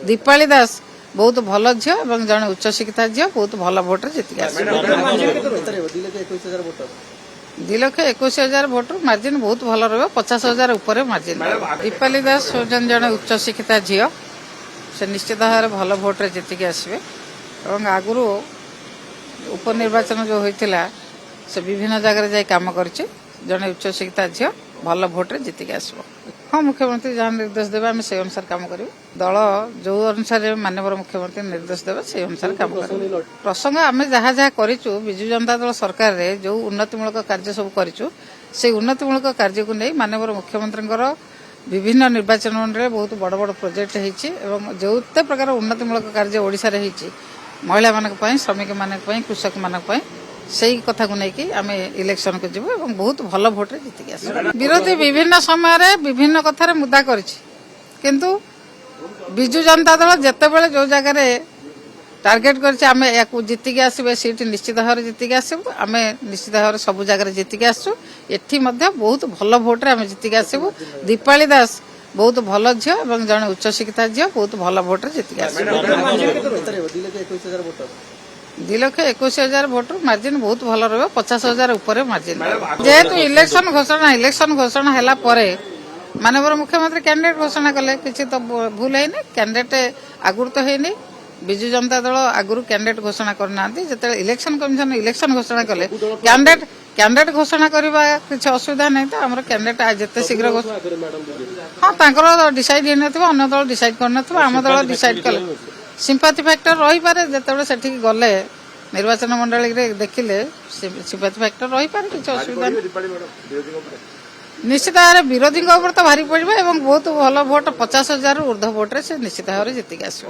दीपाली दास बहुत भल झील और जड़े उच्च शिक्षिता झील बहुत भल भोट्रे जीतिक आस 2,21,000 भोट मार्जिन बहुत भल रहा 50,000 ऊपर मार्जिन दीपाली दास जड़े उच्च शिक्षिता झील से निश्चित भाव भल भोट्रे जीतिक आसवे और आगु उपनिर्वाचन जो होता से विभिन्न जगह जाए कम कर जड़े उच्च शिक्षिता झील भल भोट्रे जीतिक आसब। हाँ मुख्यमंत्री जहाँ निर्देश देवे आम से अनुसार कम करूँ दल जो अनुसार माननीय मुख्यमंत्री निर्देश देवे से अनुसार कम कर प्रसंग आम जहाँ जहाँ करूँ विजु जनता दल सरकार रे जो उन्नतिमूलक कार्य सब करूँ से उन्नतिमूलक कार्य को नहीं माननीय मुख्यमंत्री विभिन्न निर्वाचन मंडल बहुत बड़ बड़ प्रोजेक्ट होती जो प्रकार उन्नतिमूलक कार्य ओडिशा रे होती महिला मानक श्रमिक मानक कृषक मानक से कथा को लेकिन आम इलेक्शन को जीव और बहुत भल भोट्रे जीतिक आस विरोधी विभिन्न समय विभिन्न कथार मुद्दा किंतु विजु जनता दल जिते बड़े जो जगार टार्गेट कर जीतिक आसवे सीट निश्चित भाव जीतिक आसबू आम निश्चित भाव सब जगह जीतिक आसु एटी बहुत भल भोट्रे आम जीतिक आसबू दीपाली दास बहुत भल झील और जड़े उच्च शिक्षिता झील बहुत भल भोट्रे जीतिक आस 2,21,000 भोट मार्जिन बहुत भल रहा 50,000 ऊपर मार्जिन जेहेतु इलेक्शन घोषणा है माननीय मुख्यमंत्री कैंडिडेट घोषणा कले किसी तो भूल है कैंडिडेट आगुरी तो है विजु जनता दल आगुरी कैंडिडेट घोषणा करना जो इलेक्शन कमिशन इलेक्शन घोषणा कले कैंडिडेट घोषणा करवा किसी असुविधा नहीं तो आम कैंडिडेट जिते शीघ्र हाँ डिसाइड होना अन्य दल डिसाइड करना आम दल डिसाइड कले सिंपाथी फैक्टर रही पारे जिते से गले निर्वाचन मंडल देखिले सिंपाथी फैक्टर रही पारे किसी असुविधा निश्चित भाव विरोधी तो भारी पड़े बहुत भल भोट 50,000 ऊर्ध्व भोट्रे से निश्चित भाव जीतिक आस।